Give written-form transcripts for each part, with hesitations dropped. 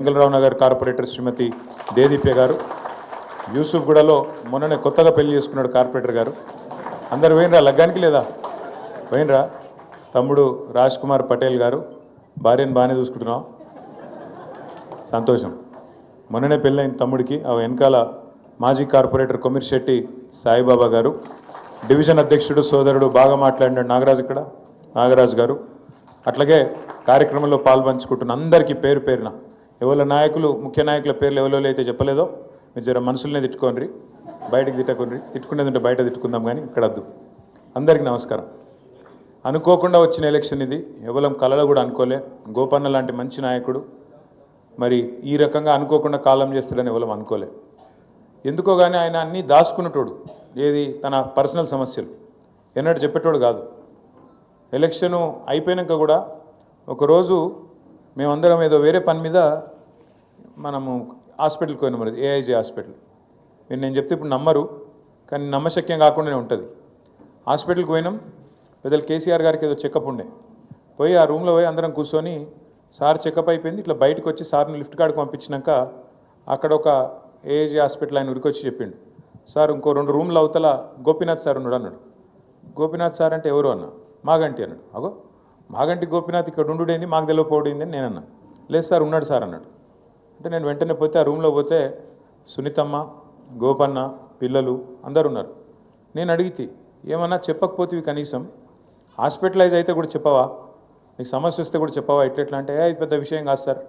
Vengala Rao Nagar corporator శ్రీమతి దేదీప్య గారు, యూసుఫ్గూడలో మొన్ననే కొత్తగా పెళ్లి చేసుకున్నాడు కార్పొరేటర్ గారు. అందరు పోయినరా లగ్గానికి? లేదా పోయినరా? తమ్ముడు రాజ్ కుమార్ పటేల్ గారు, భార్యను బాగానే చూసుకుంటున్నాం, సంతోషం. మొన్ననే పెళ్ళైన తమ్ముడికి ఆ వెనకాల మాజీ కార్పొరేటర్ కొమిర్శెట్టి సాయిబాబా గారు, డివిజన్ అధ్యక్షుడు సోదరుడు బాగా మాట్లాడినాడు నాగరాజు, ఇక్కడ నాగరాజు గారు. అట్లాగే కార్యక్రమంలో పాల్పంచుకుంటున్న అందరికీ పేరు పేరున, ఎవరి నాయకులు ముఖ్య నాయకుల పేర్లు ఎవరో అయితే చెప్పలేదో మీరు జర మనసులనే తిట్టుకోండి, బయటకు తిట్టకండి. తిట్టుకునేది ఉంటే బయట తిట్టుకుందాం, కానీ ఇక్కడ వద్దు. అందరికీ నమస్కారం. అనుకోకుండా వచ్చిన ఎలక్షన్ ఇది, ఎవరం కళలో కూడా అనుకోలే. గోపన్న లాంటి మంచి నాయకుడు మరి ఈ రకంగా అనుకోకుండా కాలం చేస్తాడని ఎవరం అనుకోలే. ఎందుకో కానీ ఆయన అన్నీ దాచుకున్నటోడు, ఏది తన పర్సనల్ సమస్యలు ఎన్నడూ చెప్పేటోడు కాదు. ఎలక్షను అయిపోయాక కూడా ఒకరోజు మేమందరం ఏదో వేరే పని మీద మనము హాస్పిటల్కి పోయినాం, మరి ఏఐజీ హాస్పిటల్. నేను చెప్తే ఇప్పుడు నమ్మరు, కానీ నమ్మశక్యం కాకుండానే ఉంటుంది. హాస్పిటల్కి పోయినాం, పెద్దలు కేసీఆర్ గారికి ఏదో చెకప్ ఉండే. పోయి ఆ రూమ్లో పోయి అందరం కూర్చొని సార్ చెకప్ అయిపోయింది, ఇట్లా బయటకు వచ్చి సార్ని లిఫ్ట్ కాడికి పంపించినాక అక్కడ ఒక ఏఐజీ హాస్పిటల్ ఆయన ఉరికొచ్చి చెప్పిండు, సార్ ఇంకో 2 రూమ్లు అవతల గోపీనాథ్ సార్ ఉన్నాడు అన్నాడు. గోపీనాథ్ సార్ అంటే ఎవరు అన్న? మాగంటి అన్నాడు. అగో మాగంటి గోపీనాథ్ ఇక్కడ ఉండుడేంది, మాకు తెలియకపోయింది అని నేనన్నా. లేదు సార్ ఉన్నాడు సార్ అన్నాడు. అంటే నేను వెంటనే పోతే ఆ రూమ్లో పోతే సునీతమ్మ, గోపన్న, పిల్లలు అందరు ఉన్నారు. నేను అడిగితే ఏమన్నా చెప్పకపోతే కనీసం హాస్పిటలైజ్ అయితే కూడా చెప్పవా, నీకు సమస్య వస్తే కూడా చెప్పవా, ఎట్లా అంటే ఇది పెద్ద విషయం కాదు సార్,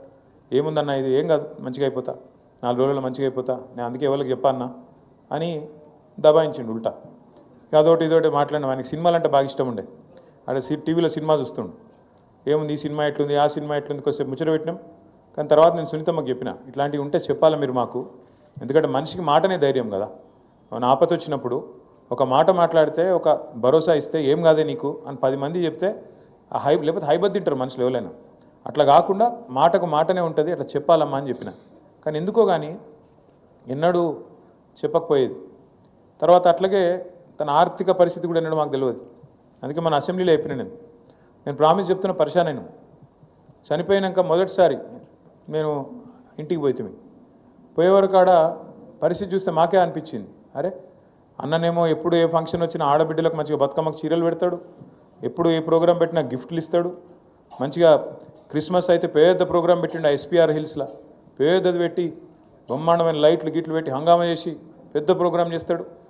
ఏముందన్నా ఇది ఏం కాదు, మంచిగా అయిపోతా, 4 రోజుల్లో మంచిగా అయిపోతా, నేను అందుకే ఎవరికి చెప్పన్నా అని దబాయించిండు ఉల్టా. అదొకటి ఇదొకటి మాట్లాడినా. ఆయనకి సినిమాలు అంటే బాగా ఇష్టం ఉండే. అక్కడ టీవీలో సినిమా చూస్తుండు, ఏముంది ఈ సినిమా ఎట్లుంది, ఆ సినిమా ఎట్లుంది, కొంచెం ముచ్చట పెట్టినాం. కానీ తర్వాత నేను సునీతమ్మకి చెప్పిన, ఇట్లాంటివి ఉంటే చెప్పాలా మీరు మాకు, ఎందుకంటే మనిషికి మాటనే ధైర్యం కదా. మన ఆపద వచ్చినప్పుడు ఒక మాట మాట్లాడితే, ఒక భరోసా ఇస్తే ఏం కాదే నీకు అని 10 మంది చెప్తే లేకపోతే హైబద్ తింటారు మనుషులు ఎవరైనా. అట్లా కాకుండా మాటకు మాటనే ఉంటుంది, అట్లా చెప్పాలమ్మా అని చెప్పిన. కానీ ఎందుకో కానీ ఎన్నడూ చెప్పకపోయేది. తర్వాత అట్లాగే తన ఆర్థిక పరిస్థితి కూడా ఎన్నడూ మాకు తెలియదు. అందుకే మన అసెంబ్లీలో చెప్పిన, నేను ప్రామిస్ చెప్తున్న పరిశాన్ అయినా. చనిపోయినాక మొదటిసారి నేను ఇంటికి పోయేవారు కాడ పరిస్థితి చూస్తే మాకే అనిపించింది, అరే అన్ననేమో ఎప్పుడు ఏ ఫంక్షన్ వచ్చినా ఆడబిడ్డలకు మంచిగా బతుకమ్మకు చీరలు పెడతాడు, ఎప్పుడు ఏ ప్రోగ్రాం పెట్టినా గిఫ్ట్లు ఇస్తాడు, మంచిగా క్రిస్మస్ అయితే పెద్ద ప్రోగ్రాం పెట్టిండు ఆ ఎస్పీఆర్ హిల్స్లో, పెద్దది పెట్టి బ్రహ్మాండమైన లైట్లు గిట్లు పెట్టి హంగామా చేసి పెద్ద ప్రోగ్రాం చేస్తాడు.